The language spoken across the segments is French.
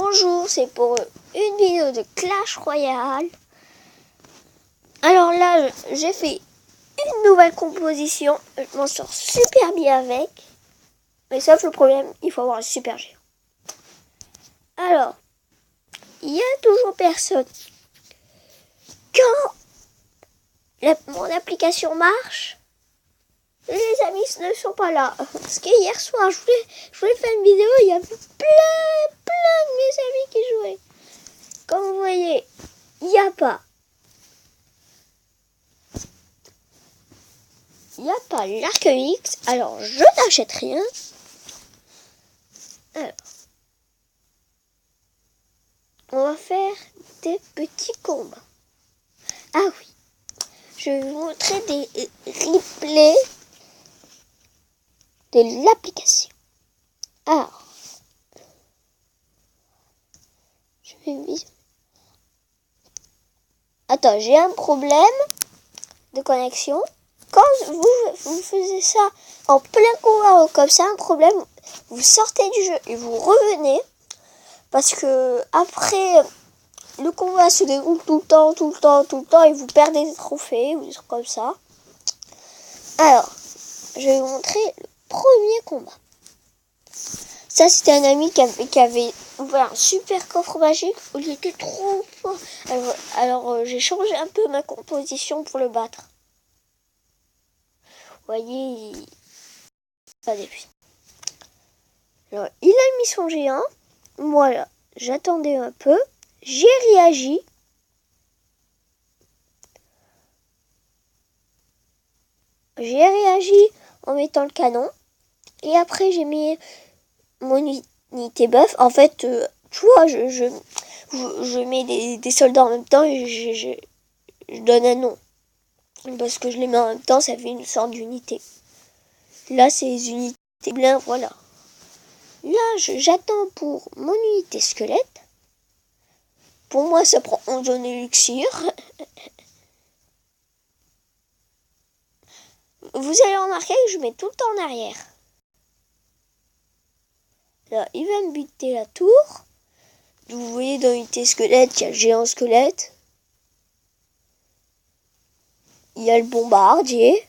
Bonjour, c'est pour une vidéo de Clash Royale. Alors là, j'ai fait une nouvelle composition. Je m'en sors super bien avec. Mais sauf le problème, il faut avoir un super géant. Alors, il y a toujours personne. Quand mon application marche, les amis ne sont pas là. Parce que hier soir, je voulais faire une vidéo, il y avait plein de mes amis qui jouaient. Comme vous voyez, il n'y a pas l'arc X, alors je n'achète rien. Alors, on va faire des petits combats. Ah oui, je vais vous montrer des replays de l'application. Alors, je vais visionner. Attends, j'ai un problème de connexion. Quand vous faisiez ça en plein combat comme ça, un problème, vous sortez du jeu et vous revenez. Parce que après, le combat se déroule tout le temps et vous perdez des trophées ou des trucs comme ça. Alors, je vais vous montrer le premier combat. Ça, c'était un ami qui avait ouvert un super coffre magique où il était trop fort. Alors j'ai changé un peu ma composition pour le battre. Vous voyez, alors, il a mis son géant. Voilà, j'attendais un peu. J'ai réagi. En mettant le canon. Et après, j'ai mis mon unité buff. En fait, tu vois, je mets des soldats en même temps et je donne un nom. Parce que je les mets en même temps, ça fait une sorte d'unité. Là, c'est les unités blancs, voilà. Là, j'attends pour mon unité squelette. Pour moi, ça prend 11 élixir. Vous allez remarquer que je mets tout le temps en arrière. Là, il va me buter la tour. Vous voyez, dans l'unité squelette, il y a le géant squelette. Il y a le bombardier.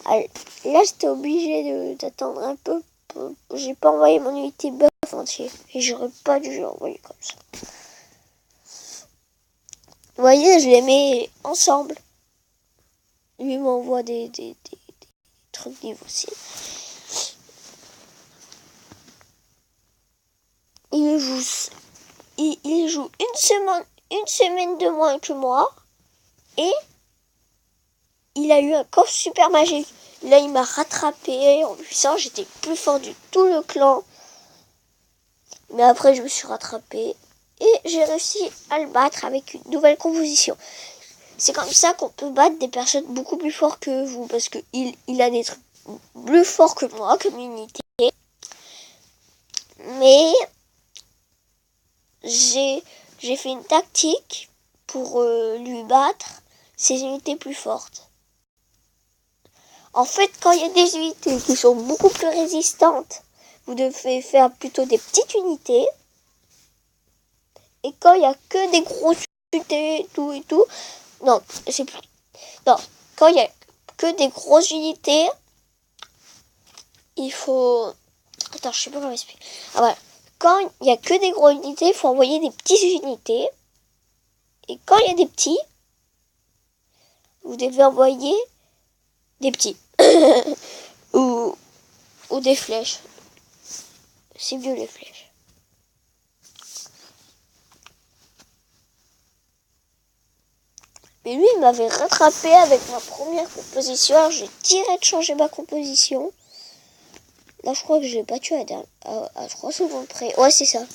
Alors, là, j'étais obligé d'attendre un peu. J'ai pas envoyé mon unité buff entier. Et j'aurais pas dû l'envoyer comme ça. Vous voyez, je les mets ensemble. Lui m'envoie des trucs niveau 6. Il joue une semaine de moins que moi. Et il a eu un coffre super magique. Là, il m'a rattrapé en puissance. J'étais plus fort du tout le clan. Mais après, je me suis rattrapé. Et j'ai réussi à le battre avec une nouvelle composition. C'est comme ça qu'on peut battre des personnes beaucoup plus fortes que vous. Parce qu'il a des trucs plus forts que moi, comme unité. Mais j'ai fait une tactique pour lui battre ses unités plus fortes. En fait, quand il y a des unités qui sont beaucoup plus résistantes, vous devez faire plutôt des petites unités. Et quand il n'y a que des grosses unités, tout, non, quand il n'y a que des grosses unités, il faut... Attends, je sais pas comment expliquer. Ah voilà. Quand il n'y a que des grosses unités, il faut envoyer des petites unités. Et quand il y a des petits, vous devez envoyer des petits. ou des flèches. C'est mieux les flèches. Mais lui, il m'avait rattrapé avec ma première composition. Alors, j'ai direct changé ma composition. Là, je crois que je l'ai battu à 3 secondes près. Ouais, c'est ça. Vous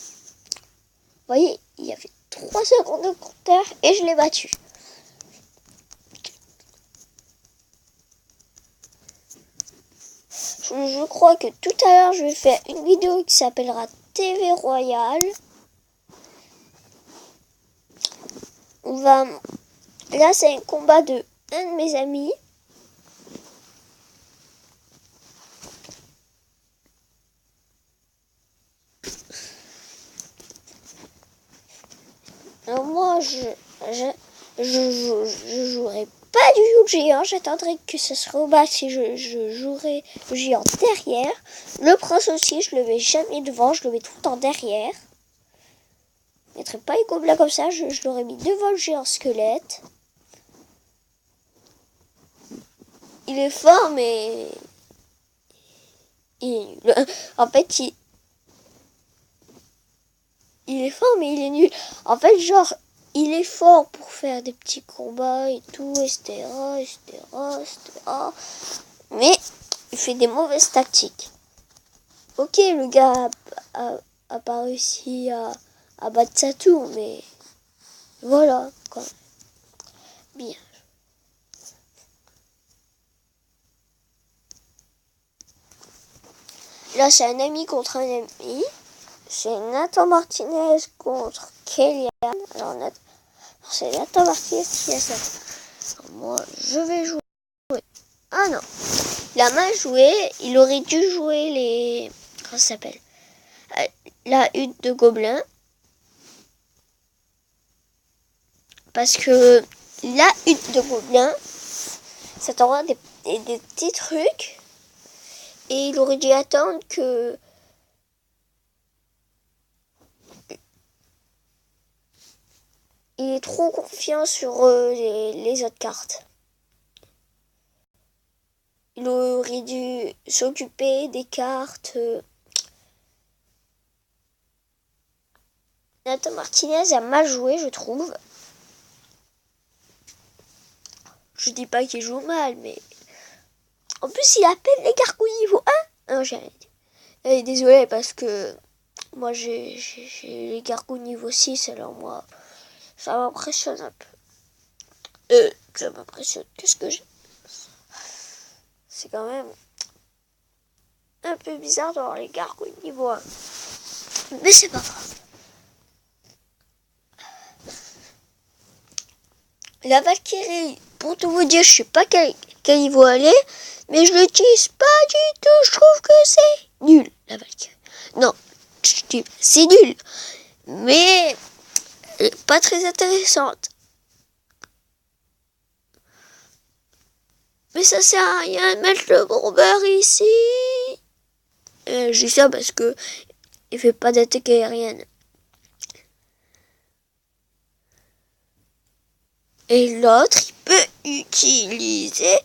voyez, il y avait 3 secondes de compteur et je l'ai battu. Je crois que tout à l'heure, je vais faire une vidéo qui s'appellera TV Royale. Là, c'est un combat de un de mes amis. Alors moi, je jouerai pas du tout le géant. J'attendrai que ça se rebasse et je jouerai le géant derrière. Le prince aussi, je le mets jamais devant, je le mets tout le temps derrière. Je mettrai pas les gobelins comme ça, je l'aurais mis devant le géant squelette. Il est fort, mais en fait, il est fort, mais il est nul. En fait, genre, il est fort pour faire des petits combats et tout, etc., etc., etc. Mais il fait des mauvaises tactiques. Ok, le gars a pas réussi à battre sa tour, mais voilà, quoi. Bien. Là, c'est un ami contre un ami. C'est Nathan Martinez contre Kellyanne. Alors, c'est Nathan Martinez qui a ça. Alors, moi, je vais jouer. Ah non. Il a mal joué. Il aurait dû jouer les... Comment ça s'appelle? La hutte de gobelins. Parce que la hutte de gobelins, ça t'envoie des petits trucs. Et il aurait dû attendre que... Il est trop confiant sur les autres cartes. Il aurait dû s'occuper des cartes. Nathan Martinez a mal joué, je trouve. Je dis pas qu'il joue mal, mais... En plus, il appelle les gargouilles niveau 1. Non, j'arrête. Désolé, parce que... Moi, j'ai les gargouilles niveau 6, alors moi... Ça m'impressionne un peu. Ça m'impressionne. Qu'est-ce que j'ai? C'est quand même... un peu bizarre d'avoir les gargouilles niveau 1. Mais c'est pas grave. La Valkyrie, pour tout vous dire, je sais pas quel niveau elle est, mais je l'utilise pas du tout. Je trouve que c'est nul, la Valkyrie. Non, je dis c'est nul, mais pas très intéressante. Mais ça sert à rien de mettre le bombeur ici. Je dis ça parce que il fait pas d'attaque aérienne. Et l'autre, il peut utiliser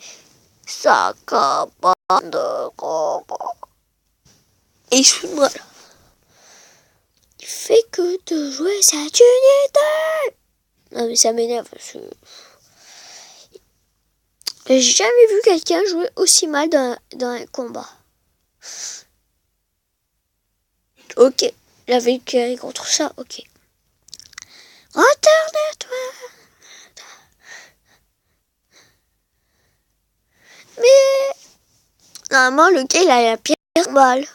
sa cabane de combat. Et je suis voilà. Il fait que de jouer cette unité. Non mais ça m'énerve parce que... J'ai jamais vu quelqu'un jouer aussi mal dans un combat. Ok, la Valkyrie contre ça, ok. Retourne-toi. Mais normalement, le gars, il a la pire balle.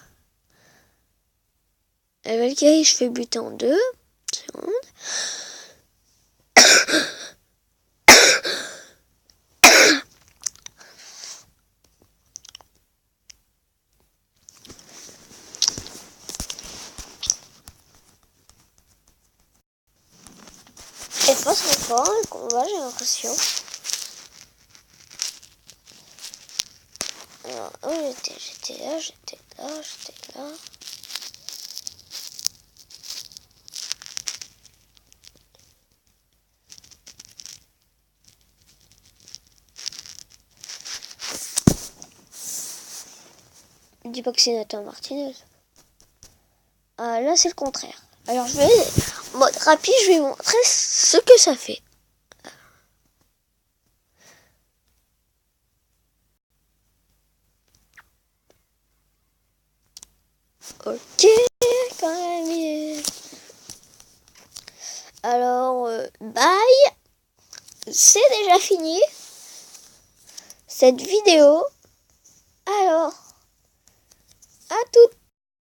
La Valkyrie, je fais buter en 2 secondes. Elle passe encore le combat, j'ai l'impression. Alors, où j'étais là. Ne dis pas que c'est Nathan Martinez. Ah, là, c'est le contraire. Alors, je vais, en mode rapide, je vais vous montrer ce que ça fait. Ok, quand même. Alors, bye. C'est déjà fini cette vidéo. Alors, à toutes.